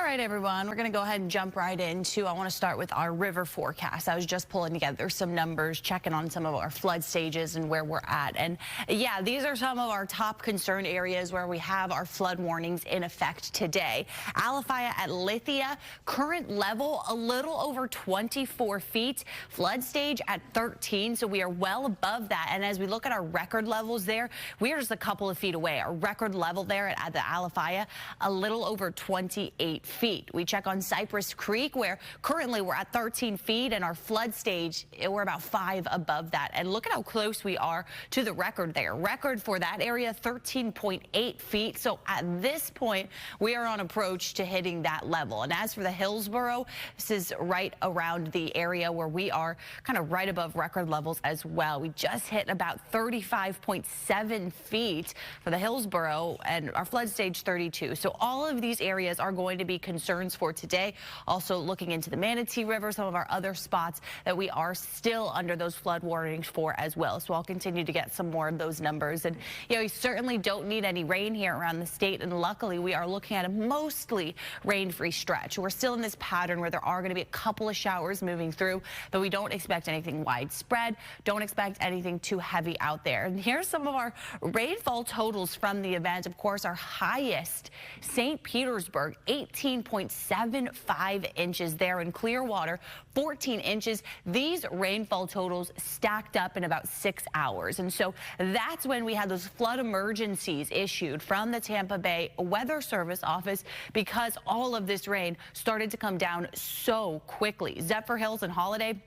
right, everyone, we're going to go ahead and jump right into, I want to start with our river forecast. I was just pulling together some numbers, checking on some of our flood stages and where we're at. And yeah, these are some of our top concern areas where we have our flood warnings in effect today. Alafaya at Lithia, current level a little over 24 feet, flood stage at 13. So we are well above that. And as we look at our record levels there, we are just a couple of feet away. Our record level there at the Alafaya, a little over 28 feet. We check on Cypress Creek, where currently we're at 13 feet, and our flood stage, we're about 5 above that. And look at how close we are to the record there. Record for that area, 13.8 feet. So at this point, we are on approach to hitting that level. And as for the Hillsborough, this is right around the area where we are kind of right above record levels as well. We just hit about 35.7 feet for the Hillsborough, and our flood stage 32. So all of these areas are going to be concerns for today. Also looking into the Manatee River, some of our other spots that we are still under those flood warnings for as well. So I'll continue to get some more of those numbers. And we certainly don't need any rain here around the state. And luckily, we are looking at a mostly rain-free stretch. We're still in this pattern where there are going to be a couple of showers moving through, but we don't expect anything widespread. Don't expect anything too heavy out there. And here's some of our rainfall totals from the event. Of course, our highest, St. Petersburg, 18.75 inches there in Clearwater, 14 inches. These rainfall totals stacked up in about 6 hours. And so that's when we had those flood emergencies issued from the Tampa Bay Weather Service office, because all of this rain started to come down so quickly. Zephyrhills and Holiday,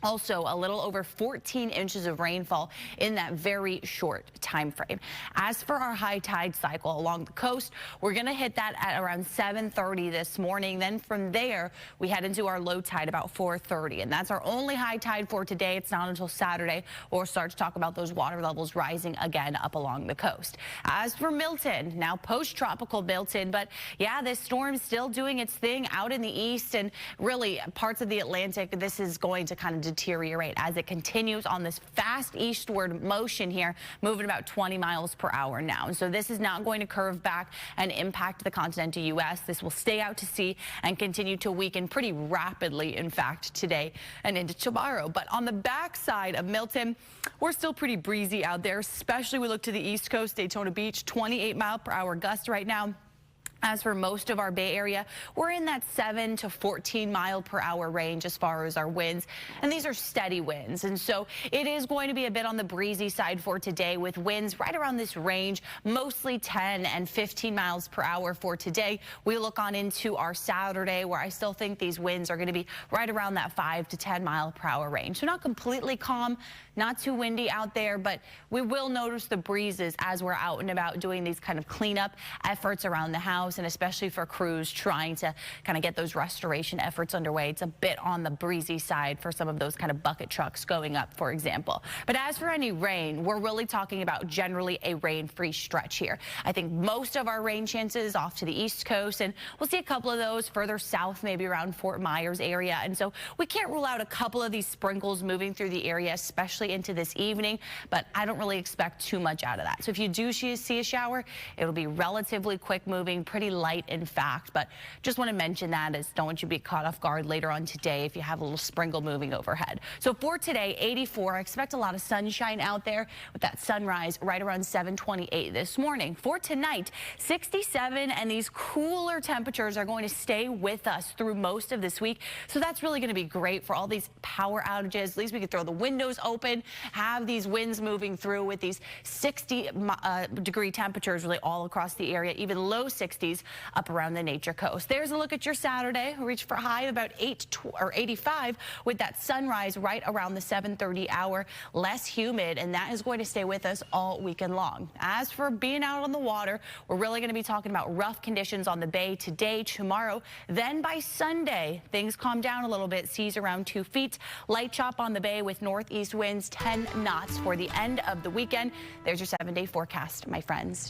also a little over 14 inches of rainfall in that very short time frame. As for our high tide cycle along the coast, we're going to hit that at around 7:30 this morning. Then from there, we head into our low tide about 4:30. And that's our only high tide for today. It's not until Saturday we'll start to talk about those water levels rising again up along the coast. As for Milton, now post-tropical Milton, but yeah, this storm's still doing its thing out in the east and really parts of the Atlantic. This is going to kind of deteriorate as it continues on this fast eastward motion here, moving about 20 miles per hour now. And so this is not going to curve back and impact the continental U.S. This will stay out to sea and continue to weaken pretty rapidly, in fact, today and into tomorrow. But on the backside of Milton, we're still pretty breezy out there, especially we look to the east coast, Daytona Beach, 28-mile-per-hour gusts right now. As for most of our Bay Area, we're in that 7 to 14 mile per hour range as far as our winds. And these are steady winds. And so it is going to be a bit on the breezy side for today, with winds right around this range, mostly 10 and 15 miles per hour for today. We look on into our Saturday, where I still think these winds are going to be right around that 5 to 10 mile per hour range. So not completely calm, not too windy out there, but we will notice the breezes as we're out and about doing these kind of cleanup efforts around the house, and especially for crews trying to kind of get those restoration efforts underway. It's a bit on the breezy side for some of those kind of bucket trucks going up, for example. But as for any rain, we're really talking about generally a rain-free stretch here. I think most of our rain chances off to the east coast, and we'll see a couple of those further south, maybe around Fort Myers area. And so we can't rule out a couple of these sprinkles moving through the area, especially into this evening, but I don't really expect too much out of that. So if you do see a shower, it'll be relatively quick moving, pretty light in fact, but just want to mention that, as don't want you to be caught off guard later on today if you have a little sprinkle moving overhead. So for today, 84, I expect a lot of sunshine out there with that sunrise right around 7:28 this morning. For tonight, 67, and these cooler temperatures are going to stay with us through most of this week. So that's really going to be great for all these power outages. At least we could throw the windows open, have these winds moving through with these 60-degree temperatures really all across the area, even low 60s up around the Nature Coast. There's a look at your Saturday. We reach for a high of about 85 with that sunrise right around the 7:30 hour, less humid, and that is going to stay with us all weekend long. As for being out on the water, we're really going to be talking about rough conditions on the bay today, tomorrow. Then by Sunday, things calm down a little bit. Seas around 2 feet. Light chop on the bay with northeast winds 10 knots for the end of the weekend. There's your 7-day forecast, my friends.